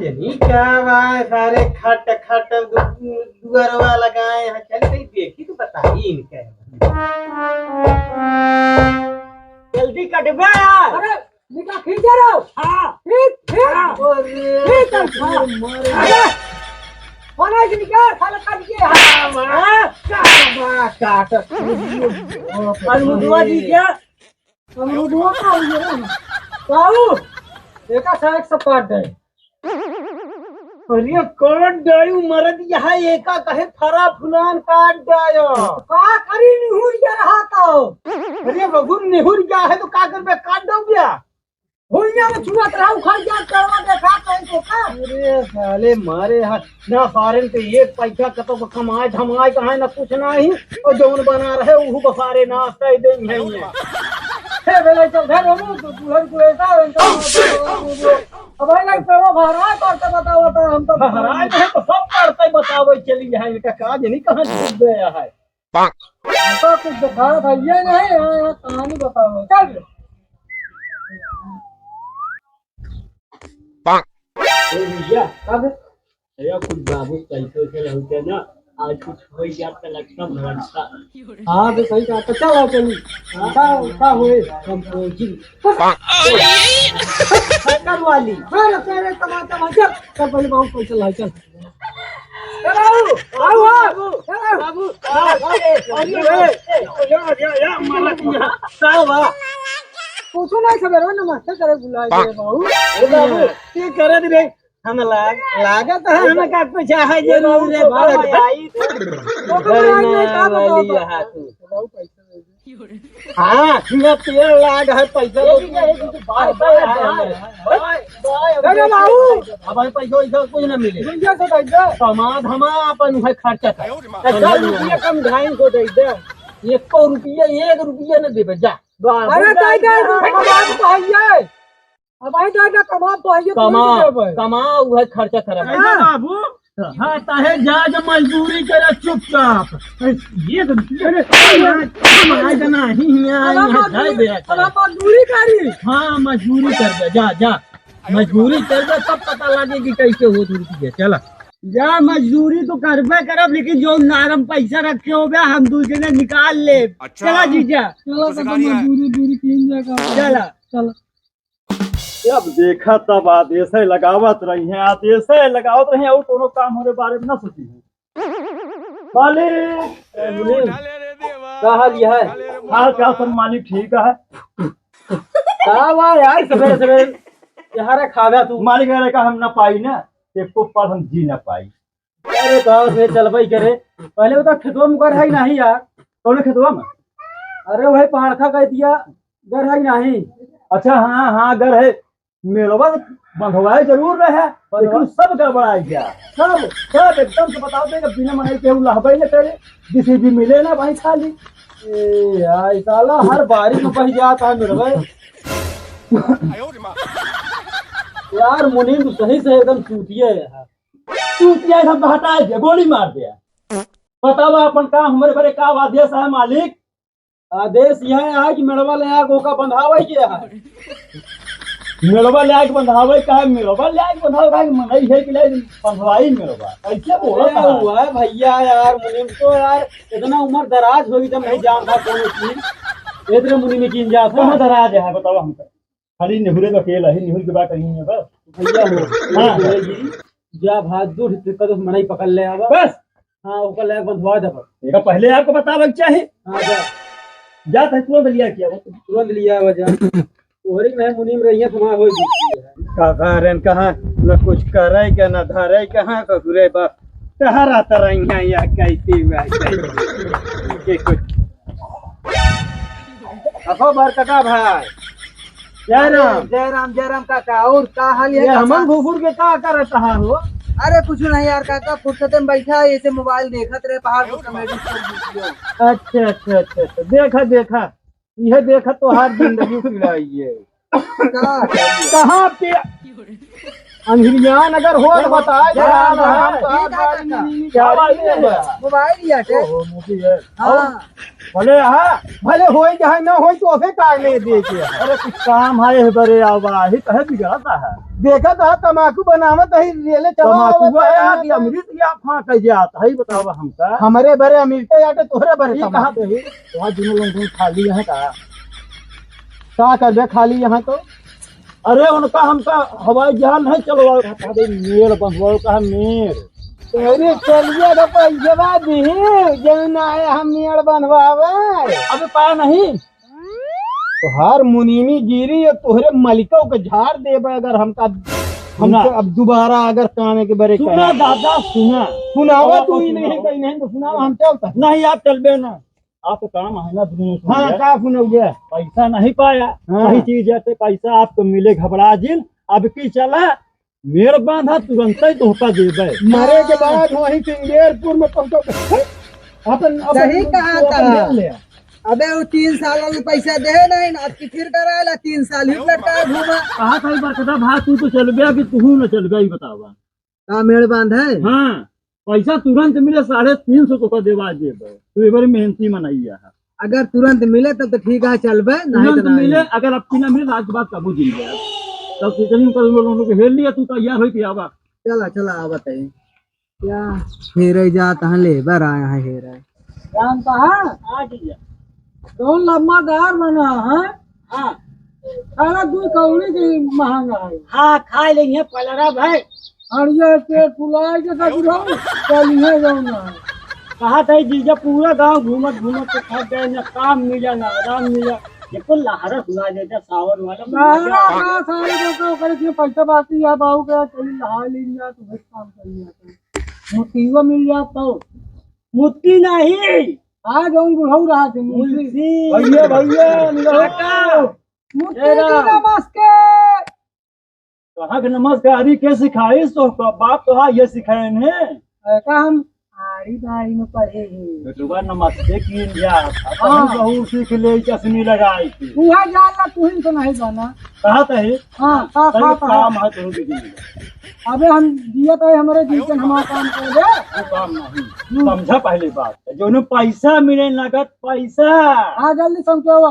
नहीं क्या बात सारे खट खट दुअरवा लगाए हैं। चल कहीं देखी तो बताइए इनका। जल्दी कटवा यार। अरे निकाह खींचे रहो। हाँ ठीक ठीक ठीक है। अरे होना है निकाह खाला काट के। काट अमरुदवा दी क्या? अमरुदवा का हो गया ना काऊ एका साइड से काट दे। अरे काट डायू मरद यहाँ एका कहे फरा फुलान काट डायो। का करी निहुर के रहा तो अरे बबू निहुर गया है तो का कर पे काट दो गया। भुइया में छुआत रहा उखड़ जा करवा देखा कहीं तो का। अरे साले मारे हाथ ना फारन पे एक पैसा कतो कमाए धमाए कहाँ न कुछ नहीं और जौन बना रहे वो बसारे नाश्ता ही दे नहीं हे बेले चल घर हम तो बुढ़न को ऐसा अब भाई लग पे वो भरा करते बताओ तो हम तो हराए है तो सब करते बतावे चली है इनका काज नहीं कहाँ छूट गया है। तो कुछ दिखा था ये नहीं यहाँ कहानी बताओ चल। भैया कब भैया कुछ बाबू पैसे से होते ना आज कुछ हो गया तो लगता भरता। हाँ तो सही कहा तो चलो चली का हुए हम पहुंची कर वाली हाँ तेरे टमाटर चल चल पहले बाबू पैसा ला चल चलो बाबू बाबू पूछो नहीं खबर हो नमस्ते करे बुलाए बाबू बाबू ये करे रे हम लागत है हमें का कुछ है जरूर रे भाई हाँ ये पेड़ लाग है पैसा अब पैसा कुछ न मिले समाज हम अपन है खर्चा रुपया कम ढाई को दे दे 1 रुपया न देवे जा। अरे अब आई दादा कमा तो आइए कमा वह खर्चा कर बाबू। हाँ ताहे जा जब मजदूरी करे चुपचाप ये मजदूरी करी। हाँ मजदूरी कर दे जा जा मजदूरी कर दे तब पता लगे कि कैसे हो दूर चला जा मजदूरी तो करबे करब लेकिन जो नारम पैसा रखे हो गया हम दूसरे ने निकाल ले। चला जीजा चलो मजदूरी दूरी तीन जगह चला चलो। अब देखा तब आदेश लगावत रही है आदेश लगावत रही है और दोनों काम होने बारे में ना सोची है। मालिक क्या हाल ये है? हाल क्या सब मालिक ठीक है। क्या यार सवेरे सवेरे यहाँ खावा तू मालिक का हम ना पाई ना एक पर हम जी ना पाई। अरे गाँव से चल भाई करे पहले बता खेतवा में घर है नहीं यार। कौन खेतवा में? अरे वही पहाड़ खा कह दिया घर है नहीं। अच्छा हाँ हाँ घर है मेलवा बंधवाए जरूर रहे लेकिन सब गड़बड़ा गया सब सब एकदम से बताओ देगा बिना मनाई के लहबे न करे किसी भी मिले ना भाई खाली। यार साला हर बारिश में बह जाता है मेरे भाई। यार मुनीम सही से एकदम चूतिया है चूतिया सब हटा दिया गोली मार दिया। बताओ अपन काम हमारे बड़े का आदेश है मालिक? आदेश यह है कि मेड़वा ले आग होका बंधावे के है। मेड़वा ले आग बंधावे का है मेड़वा ले आग बंधावे का मनई है कि बंधवाई मेड़वा ऐसे बोला हुआ है भैया। यार मुनीम तो यार इतना उम्र दराज होगी जब नहीं जानता कौन चीज इतने मुनीम की जात कहाँ दराज है बताओ हमको खाली नेहुरे का खेल है नेहुर के बात कहीं बस भैया हो हाँ जा भाग दूर कदम मनाई पकड़ ले आवा बस। हाँ ओका ले बंधवा दे देखा पहले आपको बतावे चाहिए। हाँ जा जात है तुरंत लिया किया तुरंत लिया वजह तोहरी में मुनीम रही है तुम्हारा हो कारण कहाँ न कुछ करे के न धरे कहाँ ककुरे बाप टहरा तरैया या कैसी के कुछ अखो बरकटा भाई जय राम काका और का हाल है? हमन भूफुर के का करत हो? अरे कुछ नहीं यार काका फुर्सत में बैठा ऐसे मोबाइल देखत रहे पहाड़ पर कॉमेडी अच्छा अच्छा अच्छा अच्छा देखा देखा यह देखा तो हर जिंदगी पिड़ाई है। कहाँ पे अंधरियान अगर हो तो बताए मोबाइल लिया थे। हाँ भले हाँ भले होई चाहे ना होई तो अबे काटने दे के अरे कुछ काम है बरे आवा ही कहे बिगड़ता है देखा था तमाकू बनावत है रेले तमाकू चला है कि अमृत या फाँ कह जाता है बतावा हमका हमारे बरे अमीरते आटे तोहरे बरे ये कहा तो है वहाँ दोनों लोग खाली है का का कर दे खाली यहाँ तो अरे उनका हमका हवाई जहाज नहीं चलवा मेड़ बंधवा का मेड़ अरे चलिए तो पैसा दी जौन आए हम मेड़ बनवावे अब पाया नहीं तो हर मुनीमी गिरी और तोहरे मलिकों के झाड़ देवे अगर हमका हमको अब दोबारा अगर कामे के बरे सुना दादा सुना सुनावा तू ही नहीं कहीं नहीं तो सुनावा हम चलता नहीं आप चलबे ना आपको काम है ना दुनिया हाँ का सुनोगे पैसा नहीं पाया हाँ। सही चीज है तो पैसा आपको मिले घबरा जिन अब की चला मेड़ बांधा तुरंत ही धोखा देवे मरे के बाद वही सिंगेरपुर में पहुंचो अपन सही कहा था। ले अबे वो 3 साल वाले पैसा दे नहीं ना कि फिर कराएला 3 साल ही लटका घूमा कहा था बरकता भा तू तो चल गया कि तू न चल गई बतावा का मेड़ बांध है। हाँ पैसा तुरंत मिले 350 तो का देवा देवे तू एक बार मेहनती मनाइया है अगर तुरंत मिले तब तो ठीक है चलबे नहीं तो तुरंत नहीं मिले अगर अब ना मिले आज के बाद कबू जिल गया तब कितनी कर लोगों को हेल लिया तू तैयार हो के आवा चला चला आ बताइए क्या हेरे जात हन लेबर आया है हेरे जानता है आ गया कौन लम्बादार बना है हाँ सारा दूध कौड़ी की महंगा है हाँ खा लेंगे पलरा भाई और ये पेट फुलाए के सब रहो चलिए जाऊंगा कहा था जीजा पूरा गांव घूमत घूमत के थक गए ना काम मिला ना आराम मिला देखो लहरा सुना देता सावन वाला सारा का सारे को करे कि पैसा बाकी है बाहू का चली नहा लीजिए तो बस काम कर लिया मुतीवा मिल जाता हो मुक्ति नहीं आ जाऊं बुढ़ऊ रहा थे मुझे भैया भैया मुझे नमस्कार कहा के नमस्कारी के सिखाई तो बाप तो ये सिखाए ने ऐसा हम आड़ी बाड़ी में पढ़े हैं बेटुआ नमस्ते की जा बहु सीख ले चश्मी लगाई थी तू है जानना तू ही तो नहीं जाना कहा था है हाँ का काम है तो दीदी अबे हम दिया तो हमारे दिल के हमारा काम कर दे वो काम नहीं समझा पहले बात जो न पैसा मिले नगद पैसा हाँ जल्दी समझो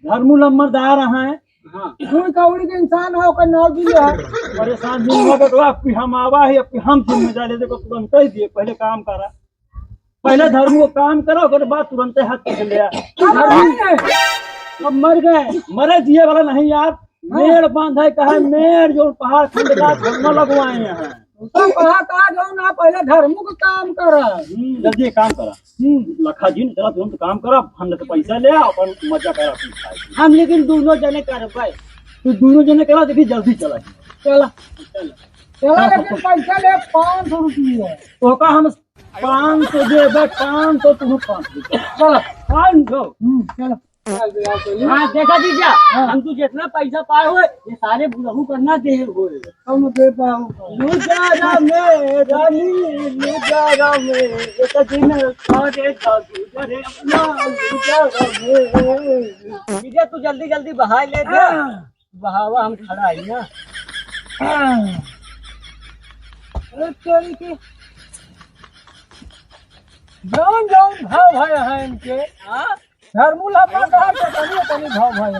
धर्मू लम्बरदार है हाँ तू कौड़ी के इंसान है ओकर नाव भी है परेशान दिन हो गए आपकी हम आवा है आपकी हम जिम्मेदारी देखो तुरंत ही दिए पहले काम करा पहले धर्म को काम करा उसके बाद तुरंत ही हाथ पकड़ लिया अब मर गए मरे दिए वाला नहीं यार मेड़ बांधा है कहा मेड़ जो पहाड़ खंडदार धर्म लगवाए हैं उसका कहा था जो ना पहले धर्म को काम करा जल्दी एक काम करा लखा जी ने चला तुरंत काम करा फंड से पैसा ले अपन मजा करा अपनी खाई हम लेकिन दोनों जने कर पाए तो दोनों जने करा देखिए जल्दी चला चला चला लेकिन पैसा ले 500 रुपये तो का हम 500 दे 500 तुम 500 चला 500 चला हाँ देखा जीजा हम तू जितना पैसा पाए हुए ये सारे बुलहू करना दे हुए हम दे पाऊँ लुजारा में रानी लुजारा में एक दिन सारे गुजरे अपना लुजारा में जीजा तू जल्दी जल्दी बहा ले दे बहावा हम खड़ा है ना अरे तेरी की जान जान भाव भाई है इनके धर्मू लम्बा दार के तनी भाव भाई है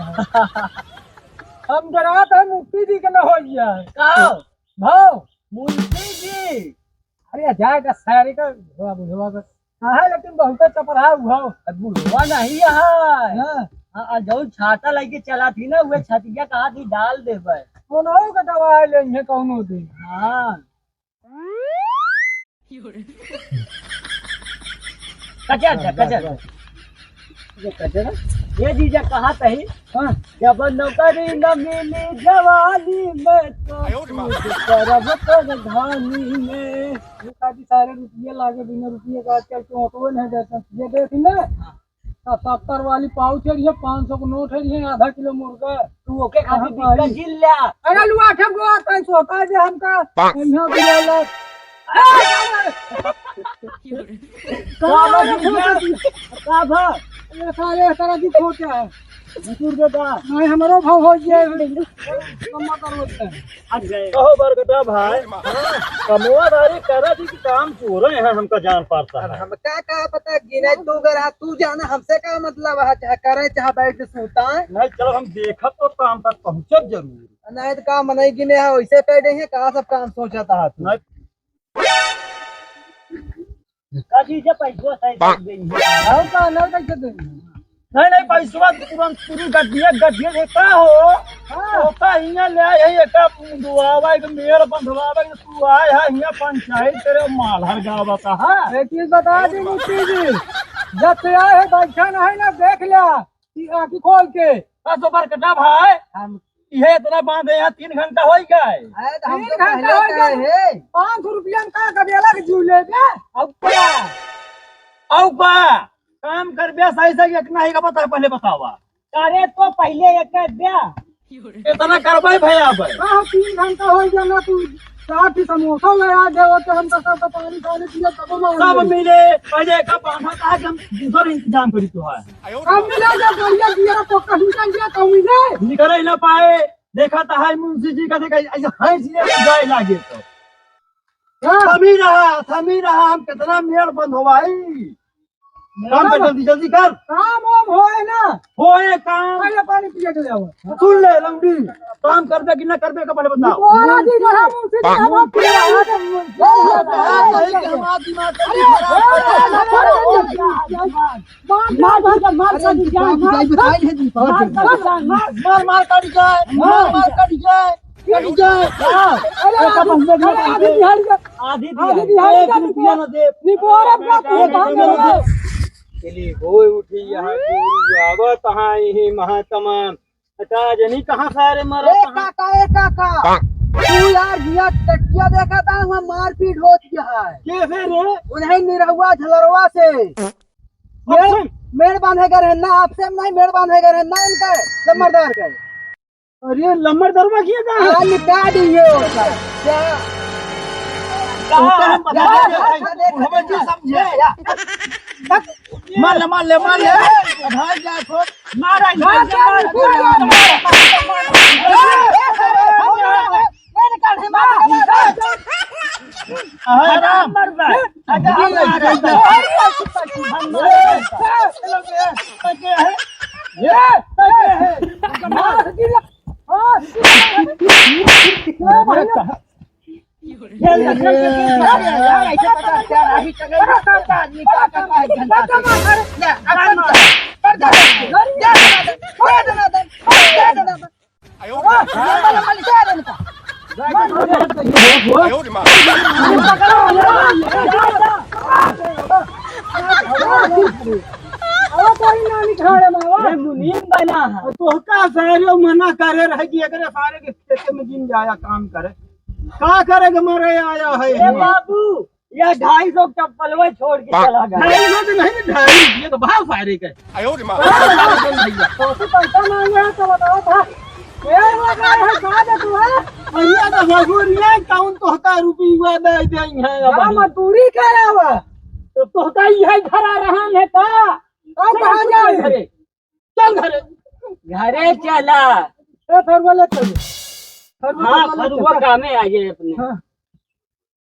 हम जरा तो मुक्ति दी के न हो गया कहो भाव मुंशी जी अरे जाएगा सारी का बुझवा का हाँ लेकिन बहुत चपरा भाव बुढ़वा नहीं यहाँ हाँ हाँ जो छाता लेके चला थी ना वो छतिया कहा थी डाल दे भाई कोनो का दवा लेंगे कौनो दिन हाँ कचर कचर ये जीजा कहा कही हाँ जब नौकरी न मिली जवानी में तो करब प्रधानी में सारे रुपये लागे बिना रुपये का आजकल तो ऑटो नहीं देता ये देखी ना 70 वाली पाउच है 500 का नोट है आधा किलो मुर्गा तू ओके खाती दिक्कत झिल लिया अरे लुआ ठम गो आता सोता जे हमका यहाँ बिलाला का भा ये सारे तरह की खोटे है नहीं हमारो भाव हो गया कमा करवत है। कहो बरगटा भाई, कमुआदारी करा थी कि काम चोरे हैं, हमका जान पाता अब है। हम क्या पता गिने तू अगर तू जाना हमसे क्या मतलब है, चाहे करे चाहे बैठ के सोता है। नहीं चलो हम देखब तो काम तक पहुँचब जरूर। नहीं तो काम नहीं गिने है वैसे कह दे कहा सब काम सोचा था तू। नहीं पैसा सही कर देंगे। भाव का अलग कैसे देंगे? नहीं पैसा तुरंत पूरी गड्ढिया देता हो होता हियां ले आए है एक दुआवा एक मेयर बंधवावा के तू आए है हियां पंचायत तेरे मालहर गाँव बता है। एक चीज बता दी मुफ्ती जी, जब से आए है बैठा नहीं ना देख लिया कि आँखी खोल के। तो बरकटा भाई हम ये इतना बांधे यहाँ 3 घंटा हो गए। आए तो हम 3 तो घंटा पहले हो कहे गया। है 500 रुपया में का करेला के जू ले के अब क्या? औ बा काम कर बे सही सही इतना ही का बता पहले बतावा। अरे तो पहले एक दिया इतना करवाई भैया भाई। हाँ 3 घंटा हो गया ना, तू 4 समोसा ले आ गए तो हम तो सब पानी पानी पिया तब सब मिले पहले का बांधा था कि हम दूसरा इंतजाम करी तो है। हम मिला जा बढ़िया दिया तो कहीं का दिया तो मिले। निकल ही ना पाए, देखा था हाय मुंशी जी का देखा ऐसा हंस ले जाए लागे तो थमी रहा हम कितना मेड़ बंद हो भाई। काम कर जल्दी जल्दी कर। काम वाम होए ना, होए काम पहले पानी पिया के जाओ। सुन ले लंबी, काम कर दे कि ना कर दे का पहले बताओ। बोला जी जरा मुझसे हम पिया मार मार कट जाए, मार कट जाए, कट जाए। आधी आधी दिया दिहाड़ी 1 रुपया न दे। चली होए उठी यहाँ आवा कहाँ ही महातमाम हटा जनी कहाँ सारे मरा काका तू यार जिया टटिया देखा था वहाँ मारपीट होती है कैसे रे उन्हें निरहुआ झलरवा से मेड़ बांधे कर है ना, आपसे नहीं मेड़ बांधे कर है ना इनका लम्बरदार का। अरे लम्बर दरवा किया था हाँ निपटा दिए उसका। क्या हम बता दे हमें जी समझे। मार ले भाई जा छोड़ मारा आराम मुनीम बना है तो का सारे मना करे रह कि अगर सारे के खेत में जिन जाया काम करे का करे मरे आया है। ए बाबू यह 250 चप्पलवा छोड़ के चला गया। नहीं 250 ये तो भाव सारे के। तो पैसा मांगे तो बताओ था पेड़ लगा है कहाँ दे तू है? भैया तो भगोरिया कौन तो का रुपया दे दे है क्या मजदूरी करे हुआ? तो तोहका यह घर आ रहा है का अब कहाँ जाए? घरे चल घरे घरे चला ए फिर बोले चलो हाँ फरुआ कामे आ गए अपने हाँ।